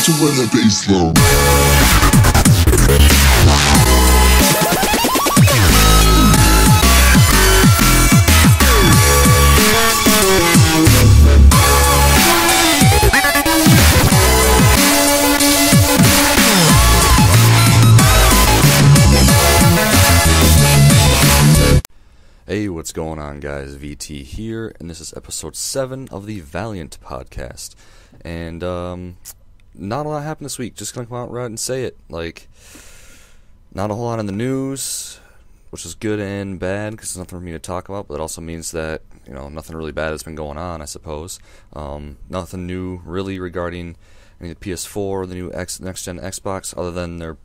to when the bass low. Hey, what's going on, guys? VT here, and this is episode 7 of the Valiant podcast. And not a lot happened this week. Just gonna come out right and say it. Like, not a whole lot in the news, which is good and bad because there's nothing for me to talk about. But it also means that nothing really bad has been going on, I suppose. Nothing new really regarding the PS4, the new next gen Xbox, other than the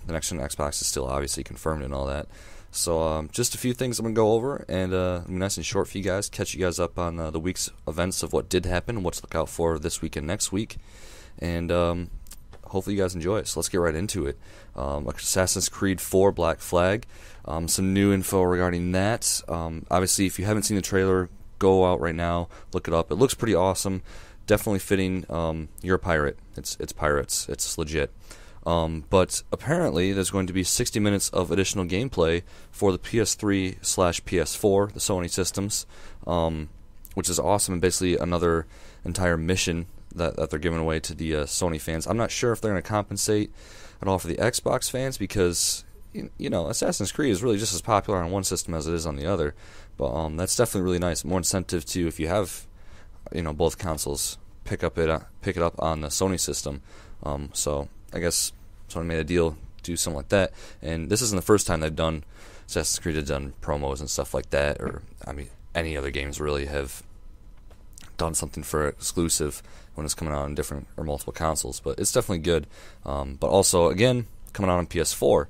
next gen Xbox is still obviously confirmed and all that. So just a few things I'm going to go over, and nice and short for you guys, catch you guys up on the week's events of what did happen and what to look out for this week and next week, and hopefully you guys enjoy it. So let's get right into it. Assassin's Creed 4 Black Flag, some new info regarding that. Obviously, if you haven't seen the trailer, go out right now, look it up. It looks pretty awesome, definitely fitting. You're a pirate. It's pirates. It's legit. But apparently there's going to be 60 minutes of additional gameplay for the PS3/PS4, the Sony systems, which is awesome, and basically another entire mission that they're giving away to the Sony fans. I'm not sure if they're going to compensate at all for the Xbox fans, because Assassin's Creed is really just as popular on one system as it is on the other. But that's definitely really nice. More incentive to, if you have both consoles, pick it up on the Sony system. So I guess someone made a deal, do something like that. And this isn't the first time they've done Assassin's Creed, have done promos and stuff like that, or any other games really have done something for exclusive when it's coming out on different or multiple consoles. But it's definitely good. But also, again, coming out on PS4,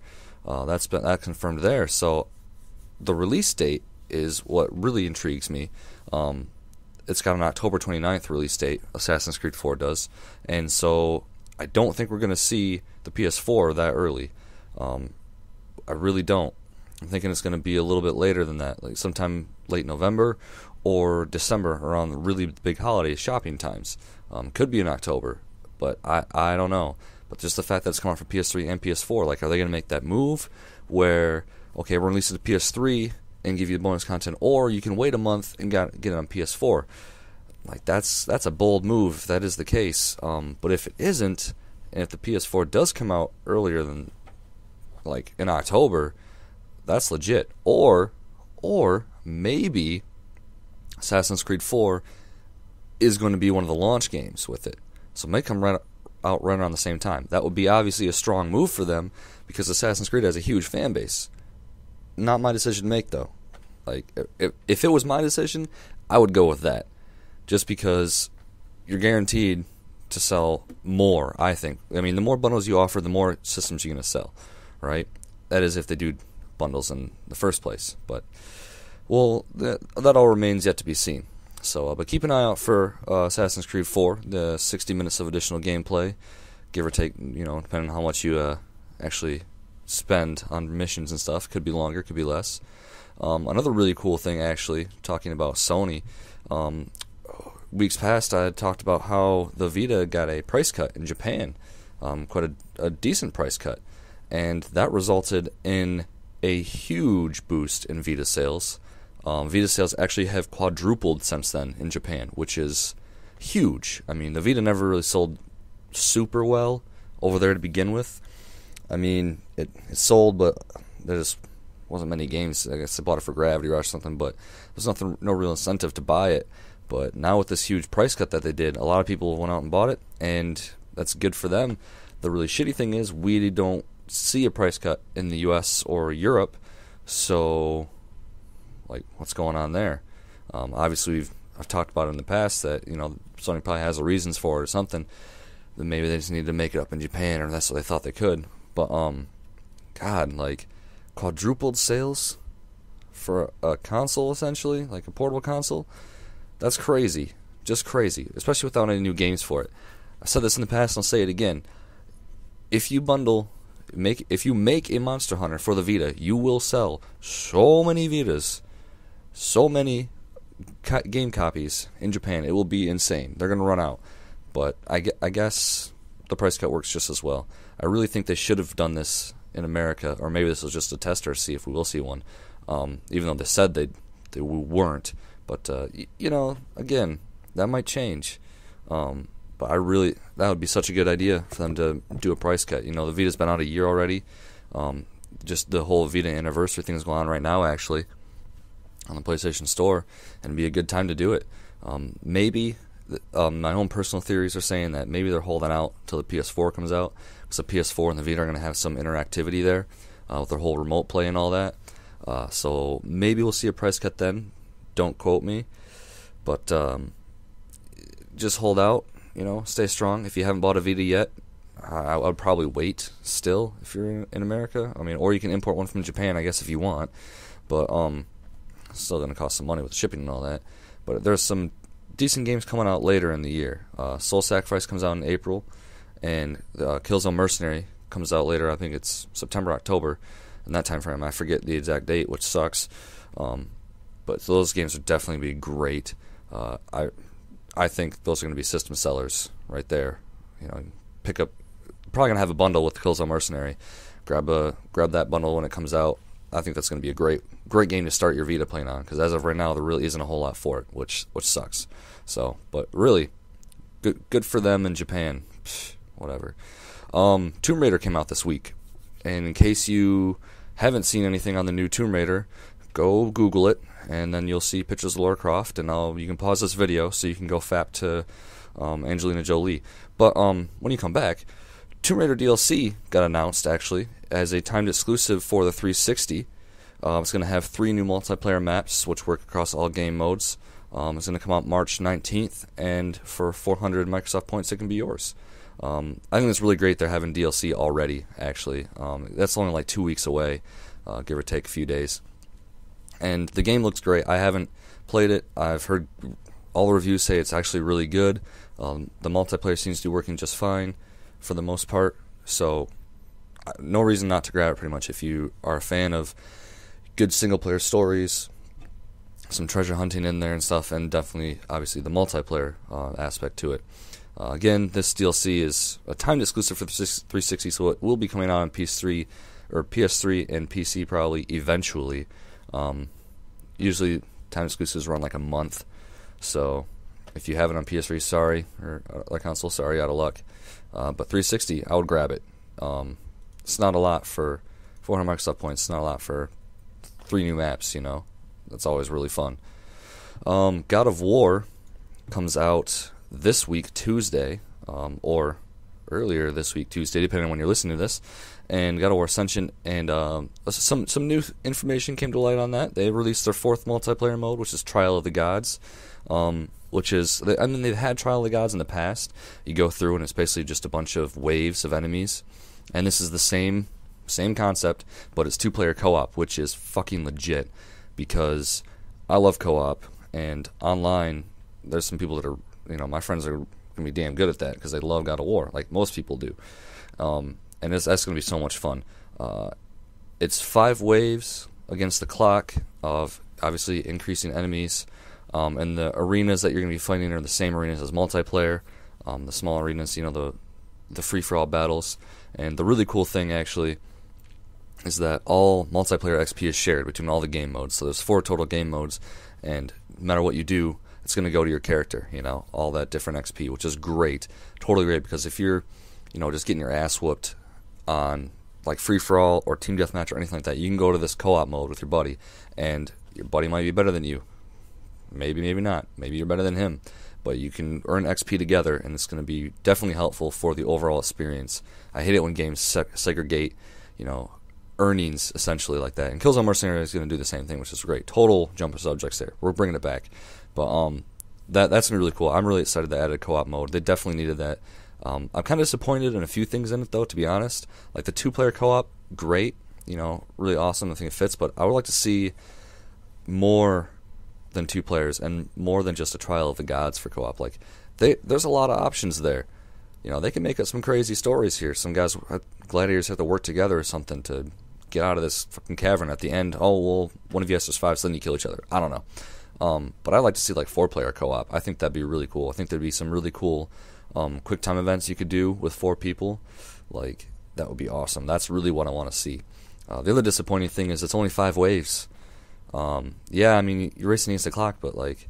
that's confirmed there. So the release date is what really intrigues me. It's got an October 29th release date, Assassin's Creed 4 does, and so I don't think we're going to see the PS4 that early. I really don't. I'm thinking it's going to be a little bit later than that, like sometime late November or December, around the really big holiday shopping times. Could be in October, but I don't know. But just the fact that it's coming out for PS3 and PS4, like, are they going to make that move where, okay, we're releasing the PS3 and give you the bonus content, or you can wait a month and get it on PS4? Like, that's a bold move if that is the case. But if it isn't, and if the PS4 does come out earlier than, like, in October, that's legit. Or maybe Assassin's Creed 4 is going to be one of the launch games with it. So it may come out right around the same time. That would be obviously a strong move for them, because Assassin's Creed has a huge fan base. Not my decision to make, though. Like, if it was my decision, I would go with that. Just because you're guaranteed to sell more, I think. The more bundles you offer, the more systems you're going to sell, right? That is if they do bundles in the first place. But, well, that all remains yet to be seen. So, but keep an eye out for Assassin's Creed 4, the 60 minutes of additional gameplay, give or take, depending on how much you actually spend on missions and stuff. Could be longer, could be less. Another really cool thing, actually, talking about Sony, weeks past, I had talked about how the Vita got a price cut in Japan, quite a decent price cut, and that resulted in a huge boost in Vita sales. Vita sales actually have quadrupled since then in Japan, which is huge. The Vita never really sold super well over there to begin with. It sold, but there just wasn't many games. I guess they bought it for Gravity Rush or something, but there's no real incentive to buy it. But now with this huge price cut that they did, a lot of people went out and bought it, and that's good for them. The really shitty thing is we don't see a price cut in the US or Europe, so, like, what's going on there? Obviously, I've talked about it in the past that, Sony probably has the reasons for it or something. Then maybe they just need to make it up in Japan, or that's what they thought they could. But, God, like, quadrupled sales for a console, essentially, like a portable console. That's crazy. Just crazy. Especially without any new games for it. I've said this in the past, and I'll say it again. If you make a Monster Hunter for the Vita, you will sell so many Vitas, so many game copies in Japan. It will be insane. They're going to run out. But I guess the price cut works just as well. I really think they should have done this in America, or maybe this was just a tester to see if we will see one. Even though they said they weren't. But, again, that might change. But that would be such a good idea for them to do a price cut. The Vita's been out a year already. Just the whole Vita anniversary thing is going on right now, actually, on the PlayStation Store, and it'd be a good time to do it. Maybe, my own personal theories are saying that maybe they're holding out until the PS4 comes out, because the PS4 and the Vita are going to have some interactivity there with their whole remote play and all that. So maybe we'll see a price cut then. Don't quote me. But just hold out, stay strong. If you haven't bought a Vita yet, I would probably wait still if you're in America. Or you can import one from Japan, I guess, if you want. But it's still going to cost some money with shipping and all that. But there's some decent games coming out later in the year. Soul Sacrifice comes out in April, and Killzone Mercenary comes out later. I think it's September, October, in that time frame. I forget the exact date, which sucks. But those games would definitely be great. I think those are going to be system sellers right there. Pick up. Probably gonna have a bundle with Killzone Mercenary. Grab that bundle when it comes out. I think that's gonna be a great game to start your Vita playing on. Because as of right now, there really isn't a whole lot for it, which sucks. So, but really, good for them in Japan. Whatever. Tomb Raider came out this week, and in case you haven't seen anything on the new Tomb Raider, go Google it, and then you'll see pictures of Lara Croft, and you can pause this video so you can go fap to Angelina Jolie. But when you come back, Tomb Raider DLC got announced, actually, as a timed exclusive for the 360. It's going to have 3 new multiplayer maps, which work across all game modes. It's going to come out March 19th, and for 400 Microsoft points, it can be yours. I think it's really great they're having DLC already, actually. That's only like 2 weeks away, give or take a few days. And the game looks great. I haven't played it. I've heard all the reviews say it's actually really good. The multiplayer seems to be working just fine for the most part. So, no reason not to grab it, pretty much, if you are a fan of good single-player stories, some treasure hunting in there and stuff, and definitely, obviously, the multiplayer aspect to it. Again, this DLC is a timed exclusive for the 360, so it will be coming out on PS3 and PC probably eventually. Usually, timed exclusives run like a month, so if you have it on PS3, sorry, or other console, sorry, out of luck. But 360, I would grab it. It's not a lot for 400 Microsoft points. It's not a lot for 3 new maps, That's always really fun. God of War comes out this week, Tuesday, or earlier this week, Tuesday, depending on when you're listening to this. And God of War Ascension, and some new information came to light on that. They released their 4th multiplayer mode, which is Trial of the Gods. Which is, they've had Trial of the Gods in the past. You go through, and it's basically just a bunch of waves of enemies. And this is the same concept, but it's 2-player co-op, which is fucking legit. Because I love co-op, and online, there's some people that are, my friends are going to be damn good at that, because they love God of War, like most people do. And that's going to be so much fun. It's 5 waves against the clock of, obviously, increasing enemies. And the arenas that you're going to be fighting are the same arenas as multiplayer. The small arenas, the free-for-all battles. And the really cool thing, actually, is that all multiplayer XP is shared between all the game modes. So there's 4 total game modes, and no matter what you do, it's going to go to your character, all that different XP, which is great. Totally great, because if you're, just getting your ass whooped on, like, free-for-all or team deathmatch or anything like that, you can go to this co-op mode with your buddy, and your buddy might be better than you. Maybe, maybe not. Maybe you're better than him. But you can earn XP together, and it's going to be definitely helpful for the overall experience. I hate it when games segregate, earnings, essentially, like that. And Killzone Mercenary is going to do the same thing, which is great. Total jump of subjects there. We're bringing it back. But that's going to be really cool. I'm really excited they added co-op mode. They definitely needed that. I'm kind of disappointed in a few things in it, though, to be honest. Like the 2-player co-op, great. Really awesome. I think it fits. But I would like to see more than 2 players, and more than just a Trial of the Gods for co-op. Like, there's a lot of options there. They can make up some crazy stories here. Some guys, gladiators, have to work together or something to get out of this fucking cavern at the end. Oh, well, one of you has to survive, so then you kill each other. I don't know. But I'd like to see, like, 4-player co-op. I think that'd be really cool. I think there'd be some really cool quick time events you could do with 4 people. Like, that would be awesome. That's really what I want to see. The other disappointing thing is it's only 5 waves. Yeah, I mean, you're racing against the clock, but like,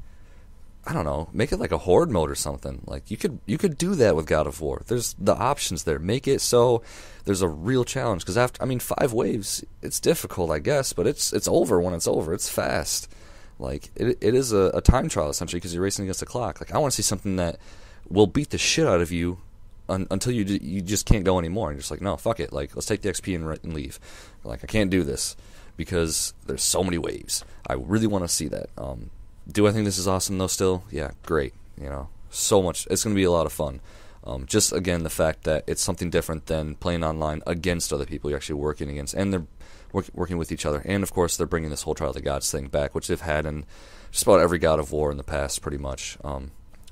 I don't know, make it like a horde mode or something. Like, you could do that with God of War. There's the options there. Make it so there's a real challenge. Because after, I mean, 5 waves, it's difficult, I guess, but it's over when it's over. It's fast. Like, it is a time trial essentially because you're racing against the clock. Like, I want to see something that will beat the shit out of you until you just can't go anymore. And you're just like, no, fuck it. Like, let's take the XP and leave. Like, I can't do this because there's so many waves. I really want to see that. Do I think this is awesome though still? Yeah, great. You know, so much. It's going to be a lot of fun. Just, again, the fact that it's something different than playing online against other people you're actually working against. And they're working with each other. And, of course, they're bringing this whole Trial of the Gods thing back, which they've had in just about every God of War in the past, pretty much.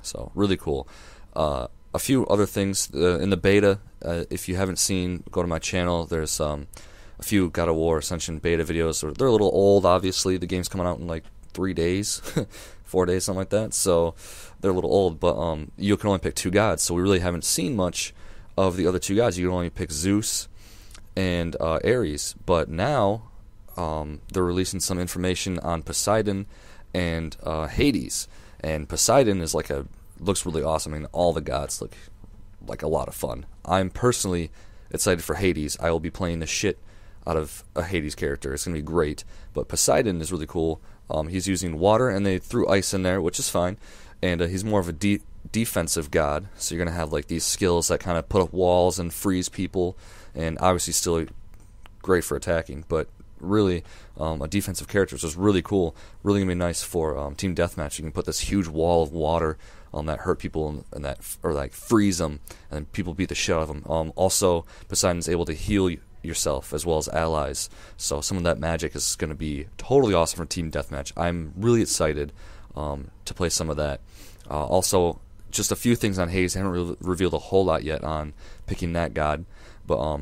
So, really cool. A few other things. In the beta, if you haven't seen, go to my channel. There's a few God of War Ascension beta videos. They're a little old, obviously. The game's coming out in, like, 3 days, 4 days, something like that. So they're a little old, but you can only pick 2 gods. So we really haven't seen much of the other 2 gods. You can only pick Zeus and Ares. But now they're releasing some information on Poseidon and Hades. And Poseidon is looks really awesome. I mean, all the gods look like a lot of fun. I'm personally excited for Hades. I will be playing the shit out of a Hades character. It's going to be great. But Poseidon is really cool. He's using water, and they threw ice in there, which is fine. And he's more of a defensive god, so you're going to have like these skills that kind of put up walls and freeze people, and obviously still great for attacking, but really a defensive character, which is really cool. Really going to be nice for team deathmatch. You can put this huge wall of water that hurt people and that, or like freeze them, and people beat the shit out of them. Also, Poseidon's able to heal yourself as well as allies, so some of that magic is going to be totally awesome for team deathmatch. I'm really excited to play some of that. Also, just a few things on Hades. I haven't really revealed a whole lot yet on picking that god, but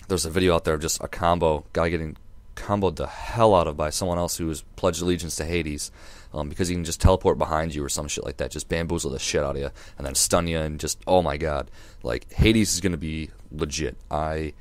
there's a video out there of just a guy getting comboed the hell out of by someone else who has pledged allegiance to Hades, because he can just teleport behind you or some shit like that, just bamboozle the shit out of you and then stun you, and just, oh my god, like, Hades is going to be legit. I'm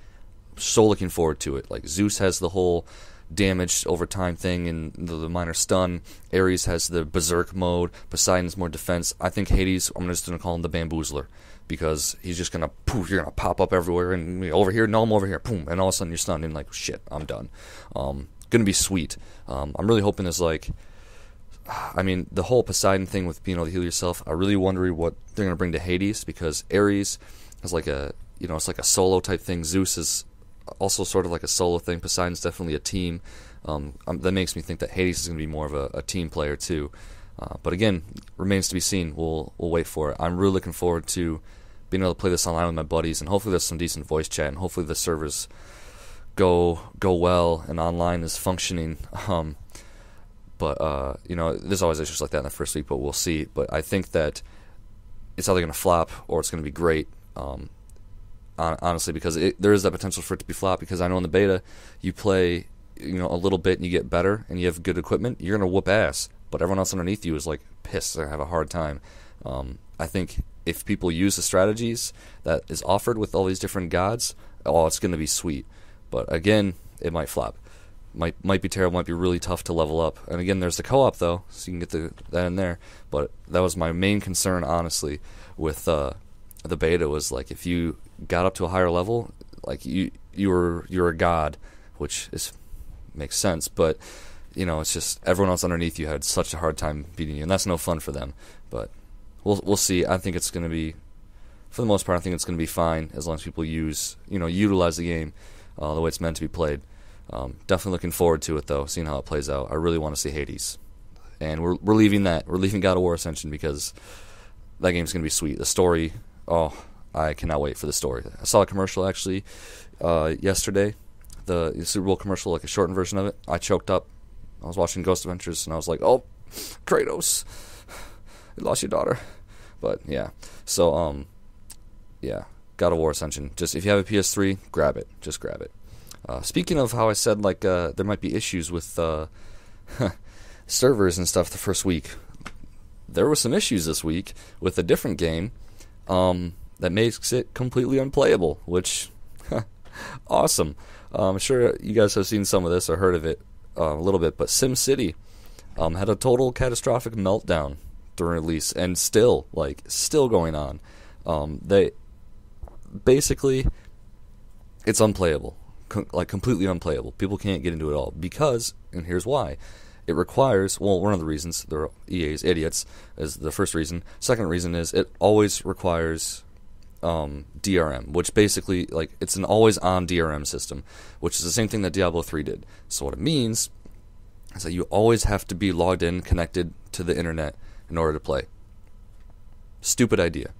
so looking forward to it. Like, Zeus has the whole damage over time thing and the minor stun. Ares has the berserk mode. Poseidon's more defense. I think Hades, I'm just going to call him the bamboozler, because he's just going to poof, you're going to pop up everywhere, and over here, no, I'm over here, boom, and all of a sudden you're stunned, and like, shit, I'm done. Going to be sweet. I'm really hoping there's like, I mean, the whole Poseidon thing with being able to heal yourself, I really wonder what they're going to bring to Hades, because Ares has like a, it's like a solo type thing. Zeus is also sort of like a solo thing. Poseidon's definitely a team. That makes me think that Hades is going to be more of a team player too. But again, remains to be seen. We'll wait for it. I'm really looking forward to being able to play this online with my buddies, and hopefully there's some decent voice chat, and hopefully the servers go well and online is functioning. But there's always issues like that in the first week, but we'll see. But I think that it's either going to flop or it's going to be great. Honestly, because there is that potential for it to be flop, because I know in the beta, you play a little bit and you get better and you have good equipment, you're going to whoop ass, but everyone else underneath you is like pissed, they're going to have a hard time. I think if people use the strategies that is offered with all these different gods, it's going to be sweet. But again, it might flop. Might be terrible, might be really tough to level up. And again, there's the co-op though, so you can get that in there. But that was my main concern, honestly, with the beta, was like, if you got up to a higher level, like you're a god, which makes sense, but it's just everyone else underneath you had such a hard time beating you, and that's no fun for them. But we'll see. I think it's going to be, for the most part, I think it's going to be fine as long as people utilize the game the way it's meant to be played. Definitely looking forward to it though, seeing how it plays out. I really want to see Hades, and we're leaving that. We're leaving God of War Ascension, because that game's going to be sweet. The story, I cannot wait for the story. I saw a commercial actually yesterday, the Super Bowl commercial, like a shortened version of it. I choked up. I was watching Ghost Adventures, and I was like, oh, Kratos, you lost your daughter. But yeah, so yeah, God of War Ascension. Just, if you have a PS3, grab it. Just grab it. Speaking of how I said like there might be issues with servers and stuff the first week, there were some issues this week with a different game. that makes it completely unplayable, which, awesome. I'm sure you guys have seen some of this or heard of it a little bit, but SimCity had a total catastrophic meltdown during release, and still going on. They basically, it's unplayable, completely unplayable. People can't get into it all because, and here's why. It requires, well, one of the reasons, they're EA's idiots, is the first reason. Second reason is it always requires DRM, which basically, it's an always-on DRM system, which is the same thing that Diablo 3 did. So what it means is that you always have to be logged in, connected to the internet in order to play. Stupid idea.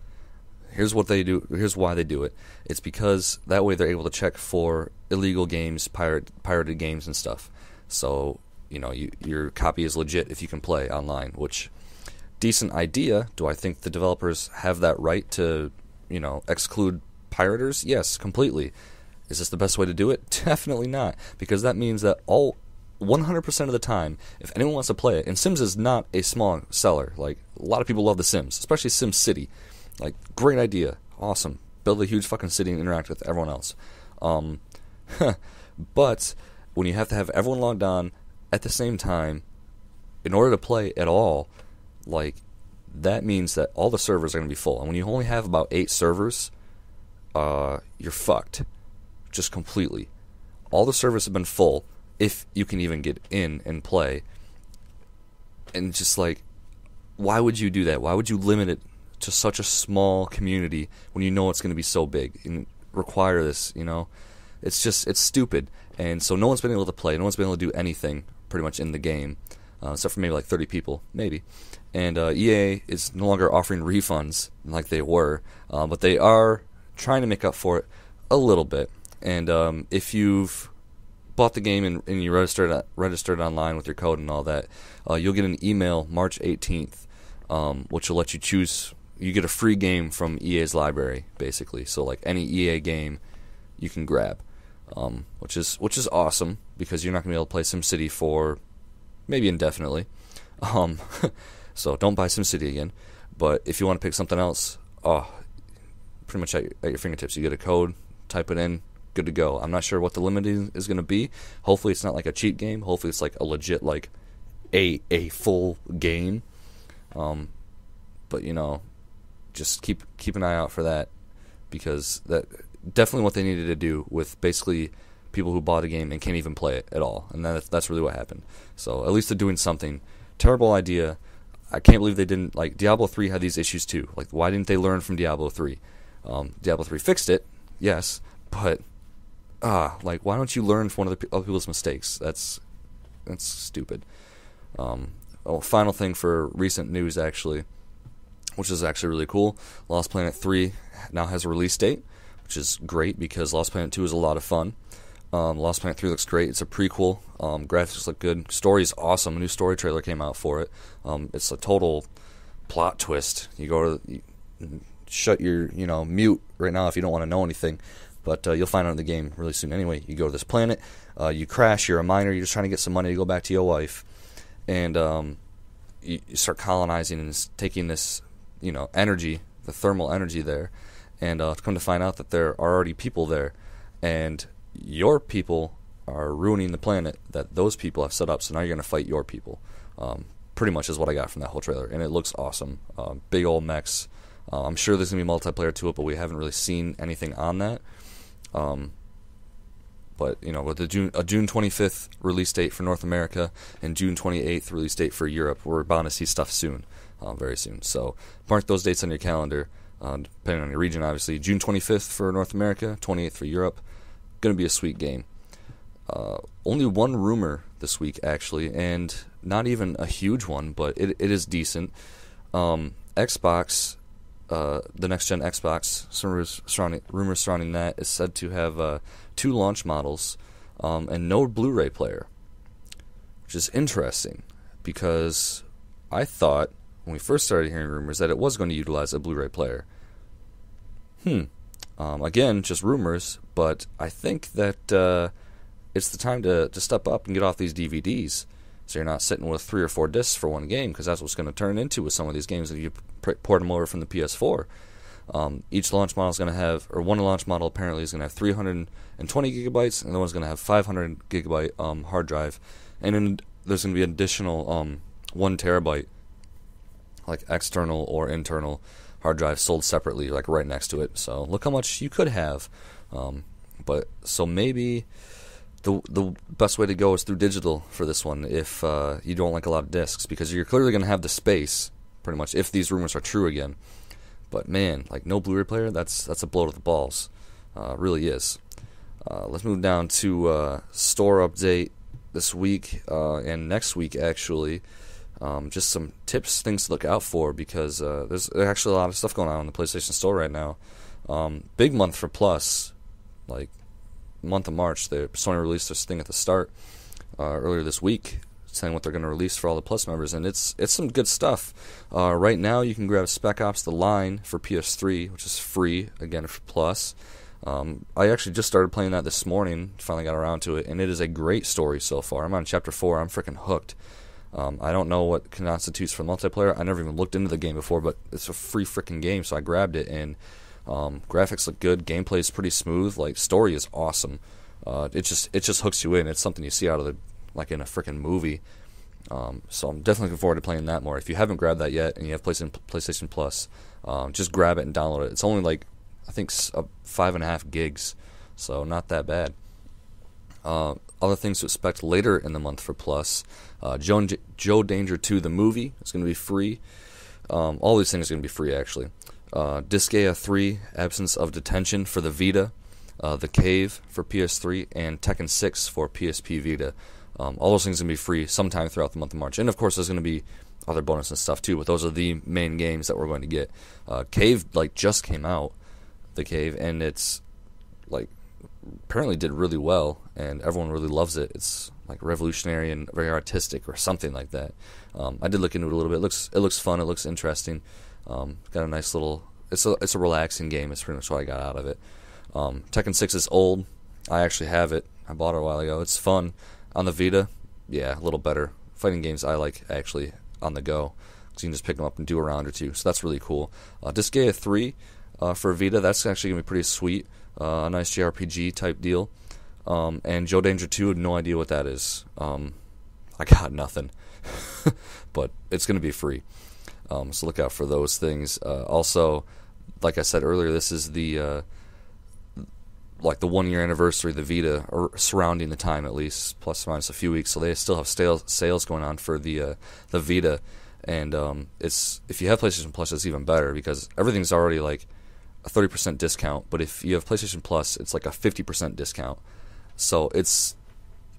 Here's what they do. Here's why they do it. It's because that way they're able to check for illegal games, pirated games and stuff. So, your copy is legit if you can play online, which, decent idea. Do I think the developers have that right to, exclude pirators? Yes, completely. Is this the best way to do it? Definitely not, because that means that 100% of the time, if anyone wants to play it, and Sims is not a small seller. A lot of people love The Sims, especially SimCity. Great idea, awesome. Build a huge fucking city and interact with everyone else. But when you have to have everyone logged on at the same time in order to play at all, that means that all the servers are going to be full. And when you only have about 8 servers, you're fucked. Just completely. All the servers have been full, if you can even get in and play. And just why would you do that? Why would you limit it to such a small community when you know it's going to be so big and require this, It's stupid. And so no one's been able to play. No one's been able to do anything pretty much in the game, except for maybe 30 people, maybe. And EA is no longer offering refunds like they were, but they are trying to make up for it a little bit. And if you've bought the game and you registered online with your code and all that, you'll get an email March 18th, which will let you choose. You get a free game from EA's library, basically. So any EA game you can grab, which is awesome, because you're not going to be able to play SimCity for maybe indefinitely. So don't buy SimCity again. But if you want to pick something else, pretty much at your fingertips. You get a code, type it in, good to go. I'm not sure what the limit is going to be. Hopefully it's not a cheat game. Hopefully it's a legit a full game. But just keep an eye out for that, because that definitely what they needed to do with basically people who bought a game and can't even play it at all, and that's really what happened. So at least they're doing something. Terrible idea. I can't believe they didn't. Diablo 3 had these issues too. Why didn't they learn from Diablo 3? Diablo 3 fixed it, yes, but why don't you learn from one of other people's mistakes? That's stupid. Final thing for recent news, actually, which is actually really cool. Lost Planet 3 now has a release date, which is great because Lost Planet 2 is a lot of fun. Lost Planet 3 looks great. It's a prequel. Graphics look good. Story's awesome. A new story trailer came out for it. It's a total plot twist. You shut your, mute right now if you don't want to know anything. But you'll find out in the game really soon. Anyway, you go to this planet. You crash. You're a miner. You're just trying to get some money to go back to your wife. And you start colonizing and taking this, energy, the thermal energy there. And come to find out that there are already people there. And your people are ruining the planet that those people have set up. So now you're going to fight your people. Pretty much is what I got from that whole trailer. And it looks awesome. Big old mechs. I'm sure there's going to be multiplayer to it, but we haven't really seen anything on that. But, with a June 25th release date for North America and June 28th release date for Europe, we're bound to see stuff soon, very soon. So mark those dates on your calendar, depending on your region, obviously. June 25th for North America, 28th for Europe. Going to be a sweet game. Only one rumor this week, actually, and not even a huge one, but it is decent. Xbox, the next-gen Xbox, some rumors surrounding that, is said to have 2 launch models and no Blu-ray player, which is interesting because I thought when we first started hearing rumors that it was going to utilize a Blu-ray player. Again, just rumors, but I think that it's the time to step up and get off these DVDs, so you're not sitting with 3 or 4 discs for one game, because that's what's going to turn into with some of these games if you port them over from the PS4. Each launch model is going to have, or one launch model apparently is going to have 320 gigabytes, and the one's going to have 500 gigabyte hard drive, and then there's going to be an additional 1 terabyte, like external or internal hard drive sold separately, like right next to it. So look how much you could have. But so maybe the best way to go is through digital for this one if you don't like a lot of discs, because you're clearly going to have the space pretty much if these rumors are true again. But man, like no Blu-ray player, that's a blow to the balls. Really is. Let's move down to store update this week and next week actually. Just some tips, things to look out for, because there's actually a lot of stuff going on in the PlayStation Store right now. Big month for Plus, like month of March. Sony released this thing at the start earlier this week, saying what they're going to release for all the Plus members, and it's some good stuff. Right now, you can grab Spec Ops: The Line for PS3, which is free again for Plus. I actually just started playing that this morning. Finally got around to it, and it is a great story so far. I'm on Chapter 4. I'm freaking hooked. I don't know what constitutes for multiplayer. I never even looked into the game before, but it's a free freaking game, so I grabbed it, and graphics look good. Gameplay is pretty smooth. Like, story is awesome. It just hooks you in. It's something you see out of the, like, in a freaking movie. So I'm definitely looking forward to playing that more. If you haven't grabbed that yet and you have PlayStation Plus, just grab it and download it. It's only like, I think 5.5 gigs, so not that bad. Other things to expect later in the month for Plus. Joe Danger 2, the movie, is going to be free. All these things are going to be free, actually. Disgaea 3, Absence of Detention for the Vita. The Cave for PS3, and Tekken 6 for PSP Vita. All those things are going to be free sometime throughout the month of March. And, of course, there's going to be other bonuses and stuff, too, but those are the main games that we're going to get. Cave, like, just came out, The Cave, and it's, like, apparently did really well, and everyone really loves it. It's like revolutionary and very artistic, or something like that. I did look into it a little bit. It looks fun. It looks interesting. Got a nice little. It's a relaxing game. It's pretty much what I got out of it. Tekken 6 is old. I actually have it. I bought it a while ago. It's fun on the Vita. Yeah, a little better. Fighting games I like actually on the go, so you can just pick them up and do a round or two. So that's really cool. Disgaea 3 for Vita. That's actually gonna be pretty sweet. A nice JRPG type deal. And Joe Danger 2, no idea what that is. I got nothing. But it's going to be free. So look out for those things. Also, like I said earlier, this is the like the 1 year anniversary of the Vita, or surrounding the time at least, plus or minus a few weeks. So they still have sales going on for the Vita. And it's, if you have PlayStation Plus, it's even better, because everything's already like a 30% discount, but if you have PlayStation Plus, it's like a 50% discount. So it's,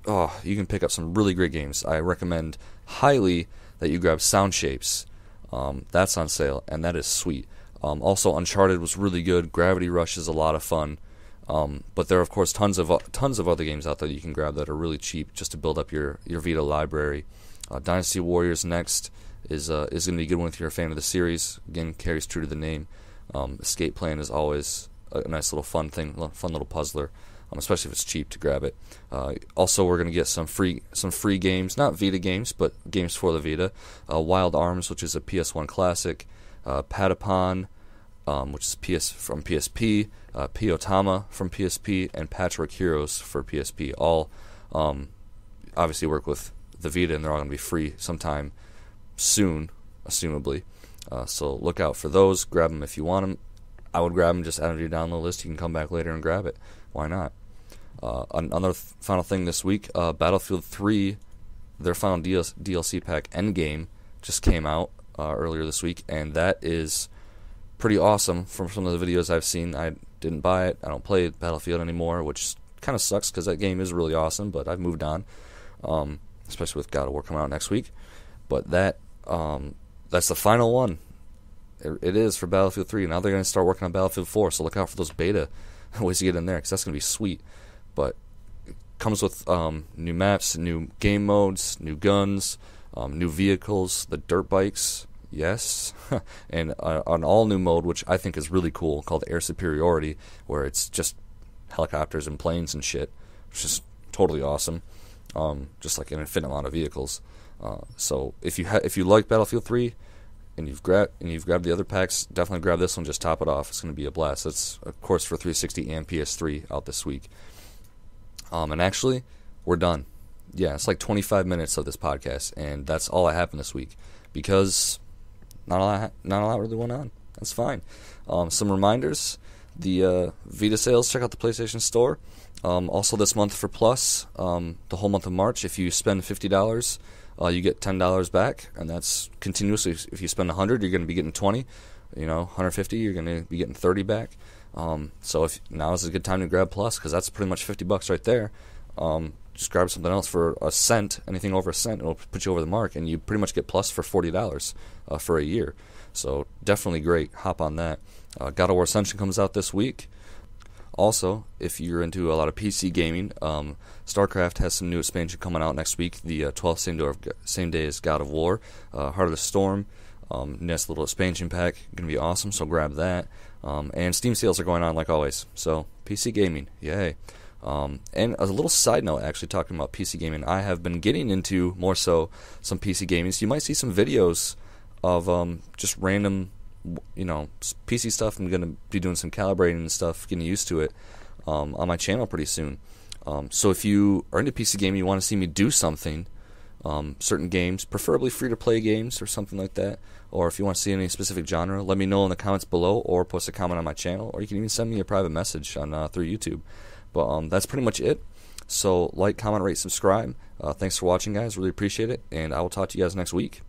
you can pick up some really great games. I recommend highly that you grab Sound Shapes. That's on sale, and that is sweet. Also, Uncharted was really good. Gravity Rush is a lot of fun. But there are, of course, tons of other games out there that you can grab that are really cheap, just to build up your Vita library. Dynasty Warriors next is going to be a good one if you're a fan of the series. Again, carries true to the name. Escape Plan is always a nice little fun little puzzler, especially if it's cheap to grab it. Also, we're going to get some free games, not Vita games, but games for the Vita. Wild Arms, which is a PS1 classic. Patapon, which is from PSP. Piotama from PSP, and Patchwork Heroes for PSP. All obviously work with the Vita, and they're all going to be free sometime soon, assumably. So look out for those. Grab them if you want them. I would grab them, just add them to your download list. You can come back later and grab it. Why not? Another final thing this week, Battlefield 3, their final DLC pack, Endgame, just came out earlier this week, and that is pretty awesome from some of the videos I've seen. I didn't buy it. I don't play Battlefield anymore, which kind of sucks, because that game is really awesome, but I've moved on, especially with God of War coming out next week. But that's the final one. It is for Battlefield 3. Now they're going to start working on Battlefield 4, so look out for those beta ways to get in there, because that's going to be sweet. But it comes with new maps, new game modes, new guns, new vehicles, the dirt bikes, yes, and an all-new mode, which I think is really cool, called Air Superiority, where it's just helicopters and planes and shit, which is totally awesome, just like an infinite amount of vehicles. So if you like Battlefield 3, and you've grabbed the other packs, definitely grab this one. Just top it off. It's going to be a blast. It's of course for 360 and PS3 out this week. And actually, we're done. Yeah, it's like 25 minutes of this podcast, and that's all I happened this week because not a lot really went on. That's fine. Some reminders: the Vita sales. Check out the PlayStation Store. Also, this month for Plus, the whole month of March, if you spend $50, you get $10 back, and that's continuously. If you spend $100, you're going to be getting 20. You know, 150, you're going to be getting 30 back. So if now is a good time to grab Plus because that's pretty much $50 right there. Just grab something else for a cent, anything over a cent, it'll put you over the mark, and you pretty much get Plus for $40 for a year. So definitely great. Hop on that. God of War Ascension comes out this week. Also, if you're into a lot of PC gaming, StarCraft has some new expansion coming out next week. The 12th same day as God of War, Heart of the Storm. Nice little expansion pack, going to be awesome. So grab that. And Steam sales are going on like always. So PC gaming, yay! And a little side note, actually talking about PC gaming, I have been getting into more so some PC gaming. So you might see some videos of just random, PC stuff. I'm going to be doing some calibrating and stuff, getting used to it on my channel pretty soon. So if you are into PC gaming, you want to see me do something, certain games, preferably free-to-play games or something like that, or if you want to see any specific genre, let me know in the comments below or post a comment on my channel, or you can even send me a private message on through YouTube. But that's pretty much it. So like, comment, rate, subscribe. Thanks for watching, guys. Really appreciate it, and I will talk to you guys next week.